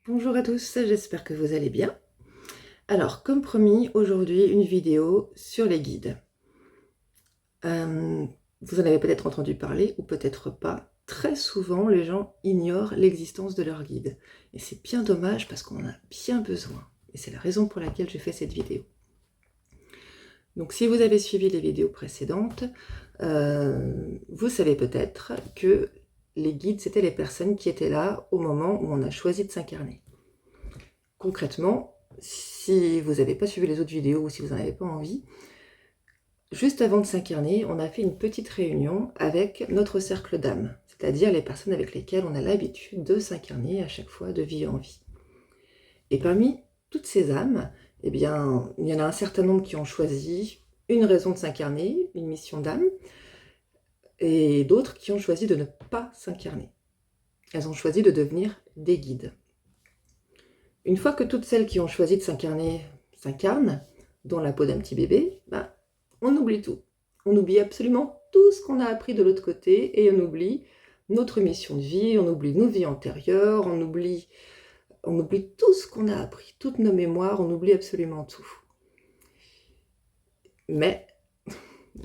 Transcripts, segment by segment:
Bonjour à tous, j'espère que vous allez bien. Alors, comme promis, aujourd'hui, une vidéo sur les guides. Vous en avez peut-être entendu parler ou peut-être pas. Très souvent, les gens ignorent l'existence de leurs guides. Et c'est bien dommage parce qu'on en a bien besoin. Et c'est la raison pour laquelle j'ai fait cette vidéo. Donc, si vous avez suivi les vidéos précédentes, vous savez peut-être que les guides, c'était les personnes qui étaient là au moment où on a choisi de s'incarner. Concrètement, si vous n'avez pas suivi les autres vidéos ou si vous n'en avez pas envie, juste avant de s'incarner, on a fait une petite réunion avec notre cercle d'âmes, c'est-à-dire les personnes avec lesquelles on a l'habitude de s'incarner à chaque fois de vie en vie. Et parmi toutes ces âmes, eh bien, il y en a un certain nombre qui ont choisi une raison de s'incarner, une mission d'âme, et d'autres qui ont choisi de ne pas s'incarner. Elles ont choisi de devenir des guides. Une fois que toutes celles qui ont choisi de s'incarner s'incarnent, dans la peau d'un petit bébé, on oublie tout. On oublie absolument tout ce qu'on a appris de l'autre côté et on oublie notre mission de vie, on oublie nos vies antérieures, on oublie tout ce qu'on a appris, toutes nos mémoires, on oublie absolument tout. Mais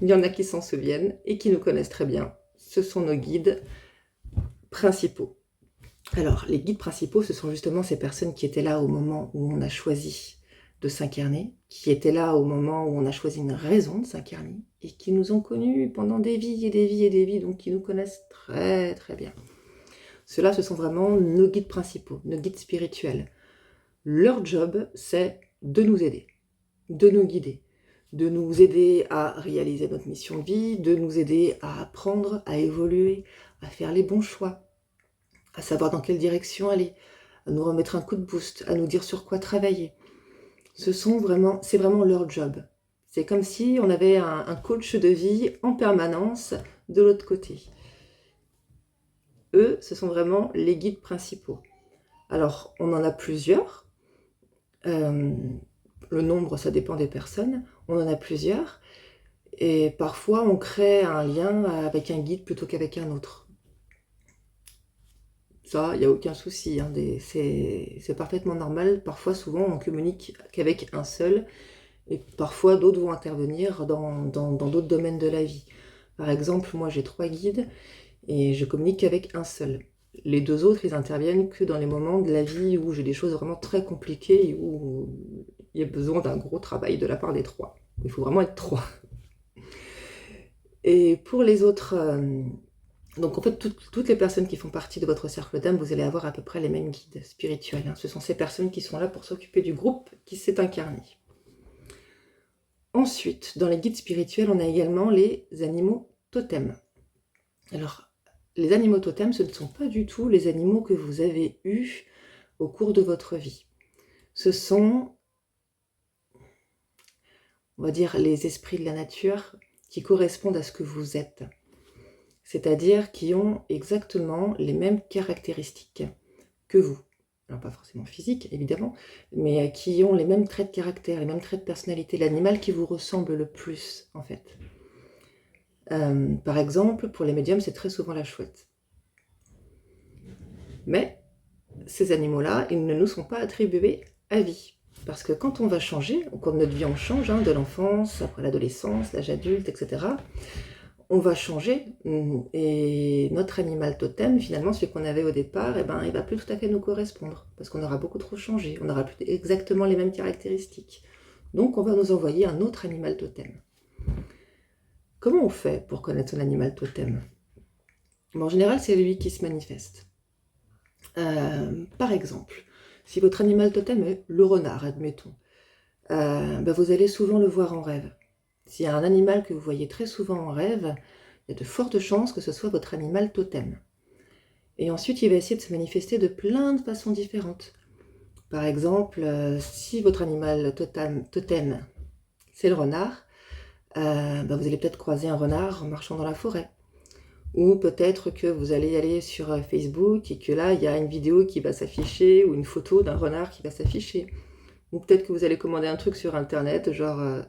il y en a qui s'en souviennent et qui nous connaissent très bien. Ce sont nos guides principaux. Alors, les guides principaux, ce sont justement ces personnes qui étaient là au moment où on a choisi de s'incarner, qui étaient là au moment où on a choisi une raison de s'incarner, et qui nous ont connus pendant des vies et des vies et des vies, donc qui nous connaissent très très bien. Ceux-là, ce sont vraiment nos guides principaux, nos guides spirituels. Leur job, c'est de nous aider, de nous guider, de nous aider à réaliser notre mission de vie, de nous aider à apprendre, à évoluer, à faire les bons choix, à savoir dans quelle direction aller, à nous remettre un coup de boost, à nous dire sur quoi travailler. C'est vraiment leur job. C'est comme si on avait un coach de vie en permanence de l'autre côté. Eux, ce sont vraiment les guides principaux. Alors, on en a plusieurs. Le nombre, ça dépend des personnes. On en a plusieurs. Et parfois, on crée un lien avec un guide plutôt qu'avec un autre. Ça, il n'y a aucun souci, hein, c'est parfaitement normal. Parfois, souvent, on communique qu'avec un seul, et parfois d'autres vont intervenir dans d'autres domaines de la vie. Par exemple, moi j'ai 3 guides, et je communique qu'avec un seul. Les 2 autres, ils interviennent que dans les moments de la vie où j'ai des choses vraiment très compliquées, et où il y a besoin d'un gros travail de la part des 3. Il faut vraiment être 3. Et pour les autres... Donc en fait, toutes les personnes qui font partie de votre cercle d'âme, vous allez avoir à peu près les mêmes guides spirituels, hein. Ce sont ces personnes qui sont là pour s'occuper du groupe qui s'est incarné. Ensuite, dans les guides spirituels, on a également les animaux totems. Alors, les animaux totems, ce ne sont pas du tout les animaux que vous avez eus au cours de votre vie. Ce sont, on va dire, les esprits de la nature qui correspondent à ce que vous êtes. C'est-à-dire qui ont exactement les mêmes caractéristiques que vous. Alors pas forcément physiques, évidemment, mais qui ont les mêmes traits de caractère, les mêmes traits de personnalité, l'animal qui vous ressemble le plus, en fait. Par exemple, pour les médiums, c'est très souvent la chouette. Mais ces animaux-là, ils ne nous sont pas attribués à vie. Parce que quand on va changer, au cours de notre vie, on change, hein, de l'enfance, après l'adolescence, l'âge adulte, etc., on va changer, et notre animal totem, finalement, celui qu'on avait au départ, il ne va plus tout à fait nous correspondre, parce qu'on aura beaucoup trop changé, on n'aura plus exactement les mêmes caractéristiques. Donc on va nous envoyer un autre animal totem. Comment on fait pour connaître son animal totem? En général, c'est lui qui se manifeste. Par exemple, si votre animal totem est le renard, admettons, vous allez souvent le voir en rêve. S'il y a un animal que vous voyez très souvent en rêve, il y a de fortes chances que ce soit votre animal totem. Et ensuite, il va essayer de se manifester de plein de façons différentes. Par exemple, si votre animal totem, c'est le renard, vous allez peut-être croiser un renard en marchant dans la forêt. Ou peut-être que vous allez aller sur Facebook et que là, il y a une vidéo qui va s'afficher ou une photo d'un renard qui va s'afficher. Ou peut-être que vous allez commander un truc sur Internet, genre...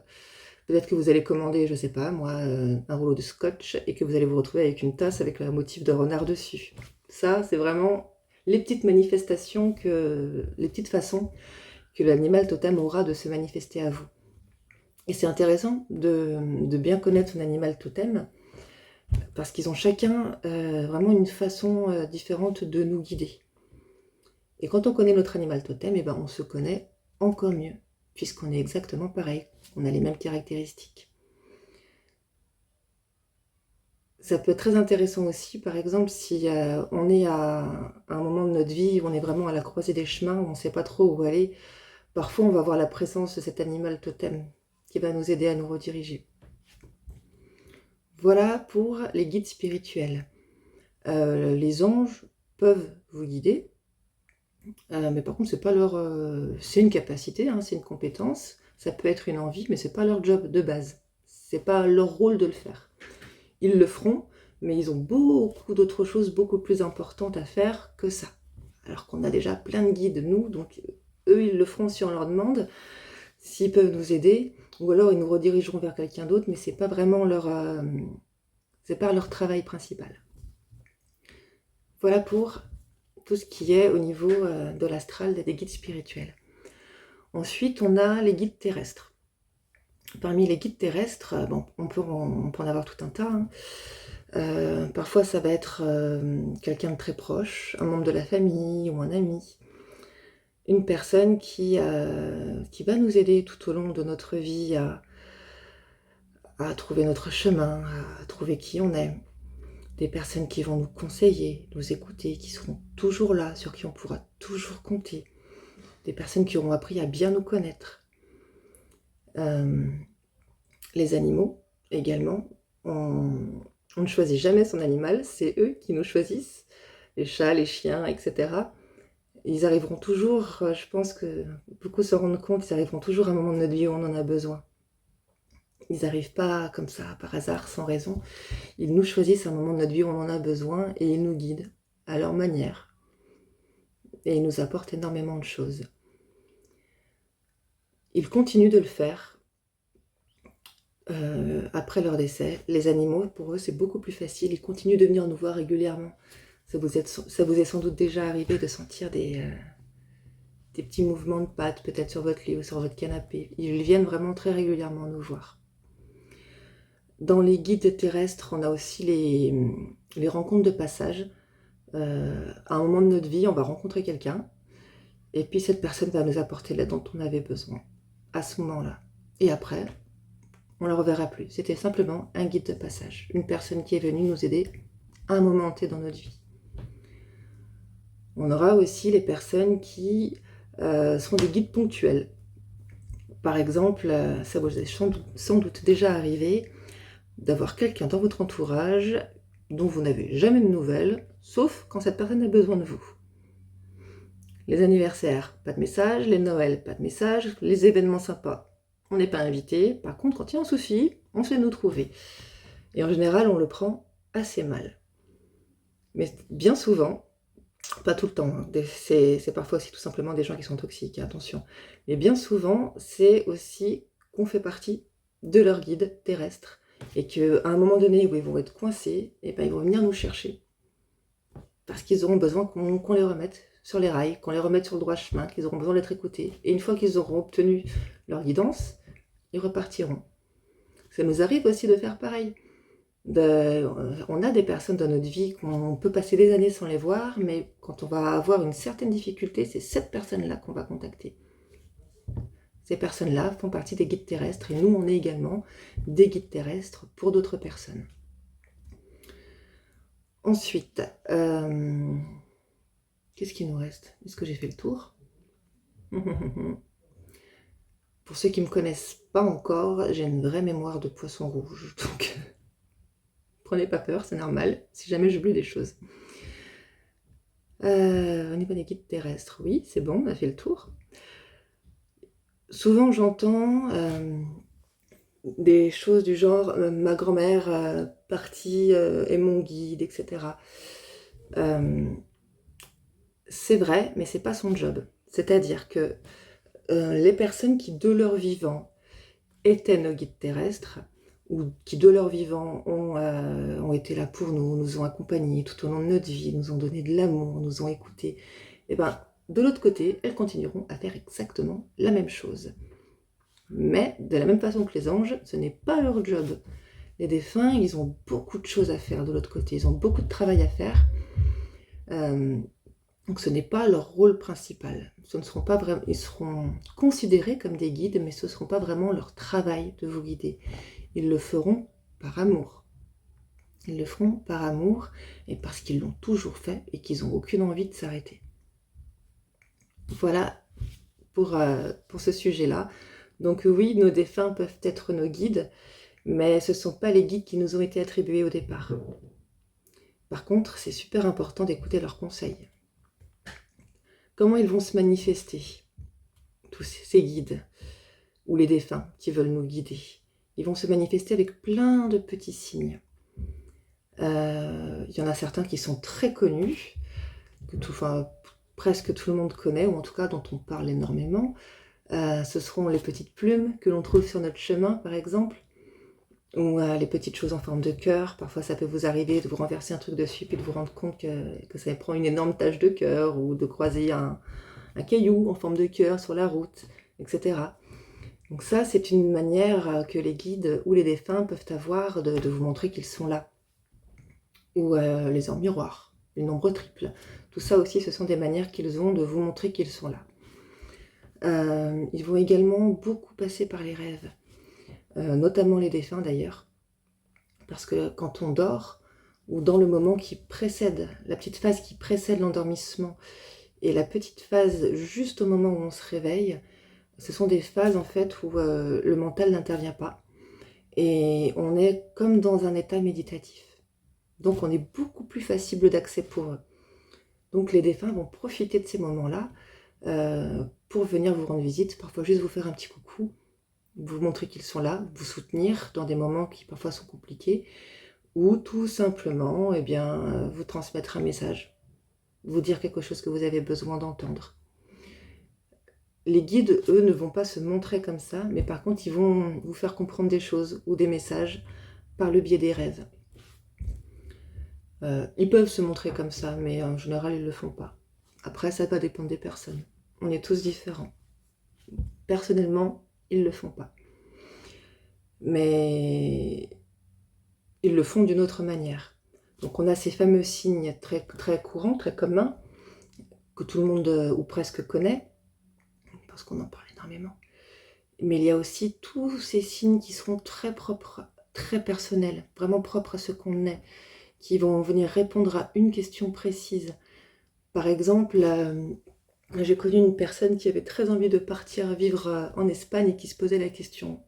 peut-être que vous allez commander, je sais pas moi, un rouleau de scotch et que vous allez vous retrouver avec une tasse avec un motif de renard dessus. Ça, c'est vraiment les petites manifestations, les petites façons que l'animal totem aura de se manifester à vous. Et c'est intéressant de bien connaître son animal totem, parce qu'ils ont chacun vraiment une façon différente de nous guider. Et quand on connaît notre animal totem, eh ben on se connaît encore mieux, puisqu'on est exactement pareil, on a les mêmes caractéristiques. Ça peut être très intéressant aussi, par exemple, si on est à un moment de notre vie où on est vraiment à la croisée des chemins, où on ne sait pas trop où aller, parfois on va avoir la présence de cet animal totem qui va nous aider à nous rediriger. Voilà pour les guides spirituels. Les anges peuvent vous guider, mais par contre c'est pas leur, c'est une capacité, hein, c'est une compétence, ça peut être une envie, mais c'est pas leur job de base, c'est pas leur rôle de le faire. Ils le feront, mais ils ont beaucoup d'autres choses beaucoup plus importantes à faire que ça. Alors qu'on a déjà plein de guides, nous, donc eux, ils le feront si on leur demande, s'ils peuvent nous aider, ou alors ils nous redirigeront vers quelqu'un d'autre, mais c'est pas vraiment c'est pas leur travail principal. Voilà pour tout ce qui est au niveau de l'astral des guides spirituels. Ensuite, on a les guides terrestres. Parmi les guides terrestres, bon, on peut en avoir tout un tas, hein. Parfois ça va être quelqu'un de très proche, un membre de la famille ou un ami, une personne qui va nous aider tout au long de notre vie à trouver notre chemin, à trouver qui on est. Des personnes qui vont nous conseiller, nous écouter, qui seront toujours là, sur qui on pourra toujours compter. Des personnes qui auront appris à bien nous connaître. Les animaux également, on ne choisit jamais son animal, c'est eux qui nous choisissent, les chats, les chiens, etc. Ils arriveront toujours, je pense que beaucoup se rendent compte, ils arriveront toujours à un moment de notre vie où on en a besoin. Ils n'arrivent pas comme ça, par hasard, sans raison. Ils nous choisissent à un moment de notre vie où on en a besoin et ils nous guident à leur manière. Et ils nous apportent énormément de choses. Ils continuent de le faire après leur décès. Les animaux, pour eux, c'est beaucoup plus facile. Ils continuent de venir nous voir régulièrement. Ça vous est sans doute déjà arrivé de sentir des petits mouvements de pattes, peut-être sur votre lit ou sur votre canapé. Ils viennent vraiment très régulièrement nous voir. Dans les guides terrestres, on a aussi les rencontres de passage. À un moment de notre vie, on va rencontrer quelqu'un, et puis cette personne va nous apporter l'aide dont on avait besoin, à ce moment-là. Et après, on ne le reverra plus. C'était simplement un guide de passage, une personne qui est venue nous aider à un moment T dans notre vie. On aura aussi les personnes qui sont des guides ponctuels. Par exemple, ça vous est sans doute déjà arrivé d'avoir quelqu'un dans votre entourage dont vous n'avez jamais de nouvelles, sauf quand cette personne a besoin de vous. Les anniversaires, pas de message. Les Noëls, pas de message. Les événements sympas, on n'est pas invité. Par contre, quand il y a un souci, on sait nous trouver. Et en général, on le prend assez mal. Mais bien souvent, pas tout le temps, hein, c'est parfois aussi tout simplement des gens qui sont toxiques, attention. Mais bien souvent, c'est aussi qu'on fait partie de leur guide terrestre. Et qu'à un moment donné où ils vont être coincés, et ben ils vont venir nous chercher. Parce qu'ils auront besoin qu'on les remette sur les rails, qu'on les remette sur le droit chemin, qu'ils auront besoin d'être écoutés. Et une fois qu'ils auront obtenu leur guidance, ils repartiront. Ça nous arrive aussi de faire pareil. On a des personnes dans notre vie qu'on peut passer des années sans les voir, mais quand on va avoir une certaine difficulté, c'est cette personne-là qu'on va contacter. Ces personnes-là font partie des guides terrestres et nous, on est également des guides terrestres pour d'autres personnes. Ensuite, qu'est-ce qu'il nous reste? Est-ce que j'ai fait le tour? Pour ceux qui ne me connaissent pas encore, j'ai une vraie mémoire de poisson rouge, donc prenez pas peur, c'est normal, si jamais j'oublie des choses. Au niveau des guides terrestres, oui, c'est bon, on a fait le tour. Souvent, j'entends des choses du genre ma grand-mère partie est mon guide, etc. C'est vrai, mais c'est pas son job. C'est-à-dire que les personnes qui, de leur vivant, étaient nos guides terrestres, ou qui de leur vivant ont été là pour nous, nous ont accompagnés tout au long de notre vie, nous ont donné de l'amour, nous ont écoutés, et ben de l'autre côté, elles continueront à faire exactement la même chose. Mais de la même façon que les anges, ce n'est pas leur job. Les défunts, ils ont beaucoup de choses à faire de l'autre côté, ils ont beaucoup de travail à faire. Donc ce n'est pas leur rôle principal. Ce ne seront pas vraiment, ils seront considérés comme des guides, mais ce ne seront pas vraiment leur travail de vous guider. Ils le feront par amour. Ils le feront par amour et parce qu'ils l'ont toujours fait et qu'ils n'ont aucune envie de s'arrêter. Voilà pour ce sujet-là. Donc oui, nos défunts peuvent être nos guides, mais ce ne sont pas les guides qui nous ont été attribués au départ. Par contre, c'est super important d'écouter leurs conseils. Comment ils vont se manifester, tous ces guides, ou les défunts qui veulent nous guider? Ils vont se manifester avec plein de petits signes. Il y en a certains qui sont très connus, que presque tout le monde connaît, ou en tout cas dont on parle énormément. Ce seront les petites plumes que l'on trouve sur notre chemin, par exemple, ou les petites choses en forme de cœur. Parfois, ça peut vous arriver de vous renverser un truc dessus, puis de vous rendre compte que ça prend une énorme tache de cœur, ou de croiser un caillou en forme de cœur sur la route, etc. Donc ça, c'est une manière que les guides ou les défunts peuvent avoir de vous montrer qu'ils sont là. Ou les en miroir, les nombres triples. Tout ça aussi, ce sont des manières qu'ils ont de vous montrer qu'ils sont là. Ils vont également beaucoup passer par les rêves, notamment les défunts d'ailleurs, parce que quand on dort, ou dans le moment qui précède, la petite phase qui précède l'endormissement, et la petite phase juste au moment où on se réveille, ce sont des phases en fait où le mental n'intervient pas, et on est comme dans un état méditatif. Donc on est beaucoup plus facile d'accès pour eux. Donc les défunts vont profiter de ces moments-là pour venir vous rendre visite, parfois juste vous faire un petit coucou, vous montrer qu'ils sont là, vous soutenir dans des moments qui parfois sont compliqués, ou tout simplement vous transmettre un message, vous dire quelque chose que vous avez besoin d'entendre. Les guides, eux, ne vont pas se montrer comme ça, mais par contre, ils vont vous faire comprendre des choses ou des messages par le biais des rêves. Ils peuvent se montrer comme ça, mais en général, ils ne le font pas. Après, ça va dépendre des personnes. On est tous différents. Personnellement, ils ne le font pas. Mais ils le font d'une autre manière. Donc on a ces fameux signes très, très courants, très communs, que tout le monde ou presque connaît, parce qu'on en parle énormément. Mais il y a aussi tous ces signes qui seront très propres, très personnels, vraiment propres à ce qu'on est, qui vont venir répondre à une question précise. Par exemple, j'ai connu une personne qui avait très envie de partir vivre en Espagne et qui se posait la question,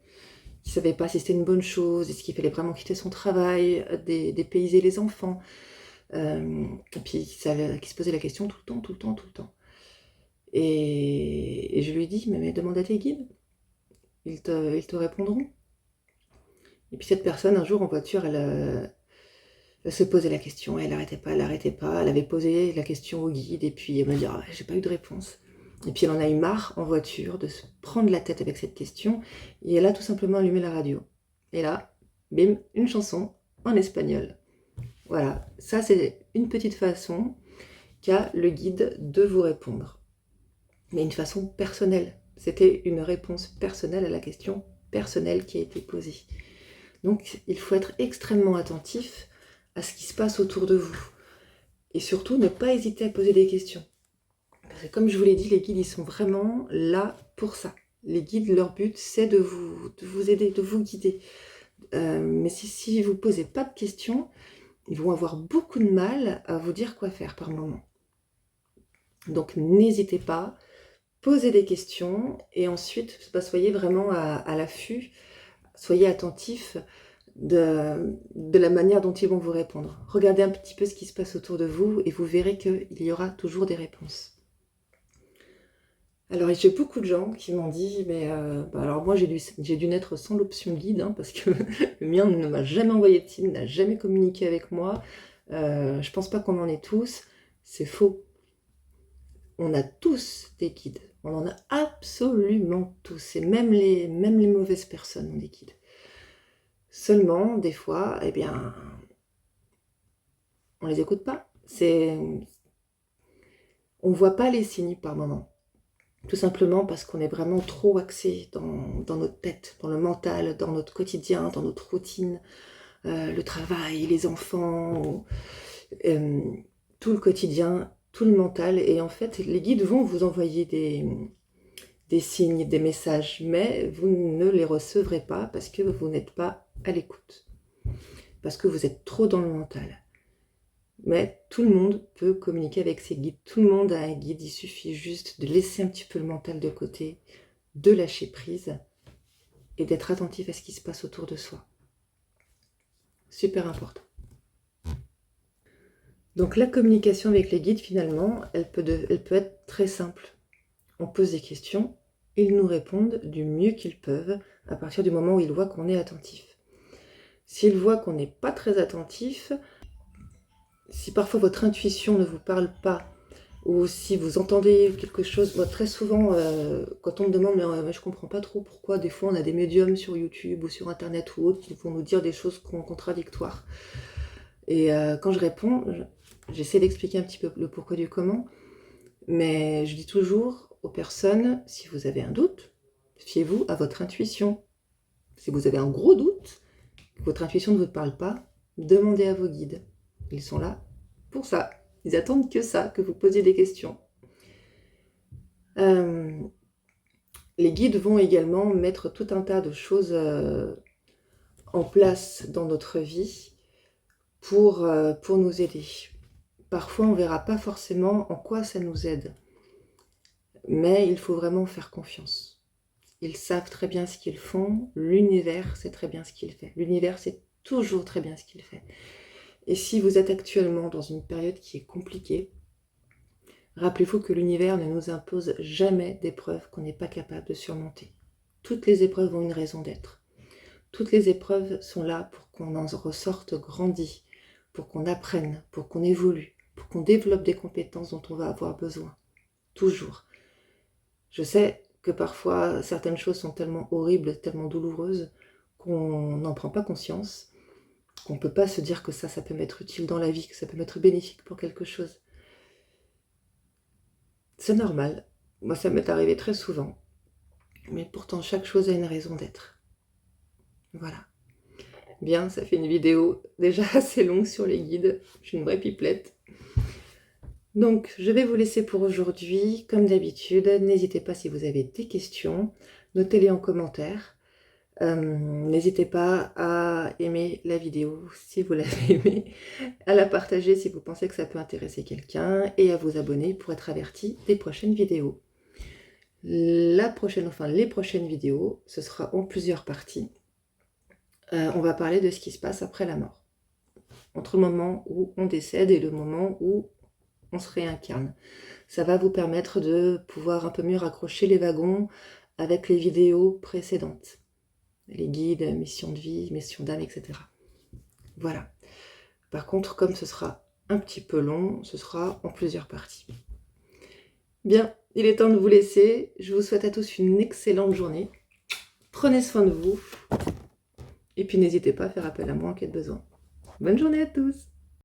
qui ne savait pas si c'était une bonne chose, est-ce qu'il fallait vraiment quitter son travail, dépayser les enfants, et puis qui se posait la question tout le temps. Et je lui ai dit, mais demande à tes guides, ils te répondront. Et puis cette personne, un jour en voiture, elle se posait la question, elle n'arrêtait pas, elle avait posé la question au guide, et puis elle m'a dit, j'ai pas eu de réponse. Et puis elle en a eu marre en voiture de se prendre la tête avec cette question, et elle a tout simplement allumé la radio. Et là, bim, une chanson en espagnol. Voilà, ça c'est une petite façon qu'a le guide de vous répondre. Mais une façon personnelle. C'était une réponse personnelle à la question personnelle qui a été posée. Donc il faut être extrêmement attentif à ce qui se passe autour de vous. Et surtout, ne pas hésiter à poser des questions. Parce que comme je vous l'ai dit, les guides, ils sont vraiment là pour ça. Les guides, leur but, c'est de vous aider, de vous guider. Mais si vous ne posez pas de questions, ils vont avoir beaucoup de mal à vous dire quoi faire par moment. Donc n'hésitez pas, posez des questions, et ensuite, soyez vraiment à l'affût, soyez attentifs de la manière dont ils vont vous répondre. Regardez un petit peu ce qui se passe autour de vous et vous verrez qu'il y aura toujours des réponses. Alors j'ai beaucoup de gens qui m'ont dit, mais alors moi j'ai dû naître sans l'option guide, parce que le mien ne m'a jamais envoyé de signe, n'a jamais communiqué avec moi. Je pense pas qu'on en ait tous. C'est faux. On a tous des guides. On en a absolument tous. Et même les mauvaises personnes ont des guides. Seulement, des fois, eh bien, on les écoute pas. On voit pas les signes par moment. Tout simplement parce qu'on est vraiment trop axé dans notre tête, dans le mental, dans notre quotidien, dans notre routine, le travail, les enfants, euh, tout le quotidien, tout le mental. Et en fait, les guides vont vous envoyer des signes, des messages, mais vous ne les recevrez pas parce que vous n'êtes pas à l'écoute, parce que vous êtes trop dans le mental. Mais tout le monde peut communiquer avec ses guides, tout le monde a un guide, il suffit juste de laisser un petit peu le mental de côté, de lâcher prise et d'être attentif à ce qui se passe autour de soi. Super important. Donc la communication avec les guides, finalement, elle peut être très simple. On pose des questions, ils nous répondent du mieux qu'ils peuvent à partir du moment où ils voient qu'on est attentif. S'ils voient qu'on n'est pas très attentif, si parfois votre intuition ne vous parle pas, ou si vous entendez quelque chose, moi, très souvent, quand on me demande, mais je comprends pas trop pourquoi des fois on a des médiums sur YouTube ou sur Internet ou autre qui vont nous dire des choses contradictoires. Et quand je réponds, j'essaie d'expliquer un petit peu le pourquoi du comment, mais je dis toujours aux personnes, si vous avez un doute, fiez-vous à votre intuition. Si vous avez un gros doute, que votre intuition ne vous parle pas, demandez à vos guides. Ils sont là pour ça. Ils attendent que ça, que vous posiez des questions. Les guides vont également mettre tout un tas de choses en place dans notre vie pour nous aider. Parfois, on ne verra pas forcément en quoi ça nous aide, mais il faut vraiment faire confiance. Ils savent très bien ce qu'ils font, l'univers sait très bien ce qu'il fait. L'univers sait toujours très bien ce qu'il fait. Et si vous êtes actuellement dans une période qui est compliquée, rappelez-vous que l'univers ne nous impose jamais d'épreuves qu'on n'est pas capable de surmonter. Toutes les épreuves ont une raison d'être. Toutes les épreuves sont là pour qu'on en ressorte grandi, pour qu'on apprenne, pour qu'on évolue, pour qu'on développe des compétences dont on va avoir besoin. Toujours. Je sais que parfois, certaines choses sont tellement horribles, tellement douloureuses, qu'on n'en prend pas conscience, qu'on ne peut pas se dire que ça peut m'être utile dans la vie, que ça peut m'être bénéfique pour quelque chose. C'est normal. Moi, ça m'est arrivé très souvent. Mais pourtant, chaque chose a une raison d'être. Voilà. Bien, ça fait une vidéo déjà assez longue sur les guides. Je suis une vraie pipelette. Donc, je vais vous laisser pour aujourd'hui. Comme d'habitude, n'hésitez pas si vous avez des questions. Notez-les en commentaire. N'hésitez pas à aimer la vidéo si vous l'avez aimée, à la partager si vous pensez que ça peut intéresser quelqu'un et à vous abonner pour être averti des prochaines vidéos. Les prochaines vidéos, ce sera en plusieurs parties. On va parler de ce qui se passe après la mort, entre le moment où on décède et le moment où on se réincarne. Ça va vous permettre de pouvoir un peu mieux raccrocher les wagons avec les vidéos précédentes. Les guides, mission de vie, mission d'âme, etc. Voilà. Par contre, comme ce sera un petit peu long, ce sera en plusieurs parties. Bien, il est temps de vous laisser. Je vous souhaite à tous une excellente journée. Prenez soin de vous. Et puis n'hésitez pas à faire appel à moi en cas de besoin. Bonne journée à tous!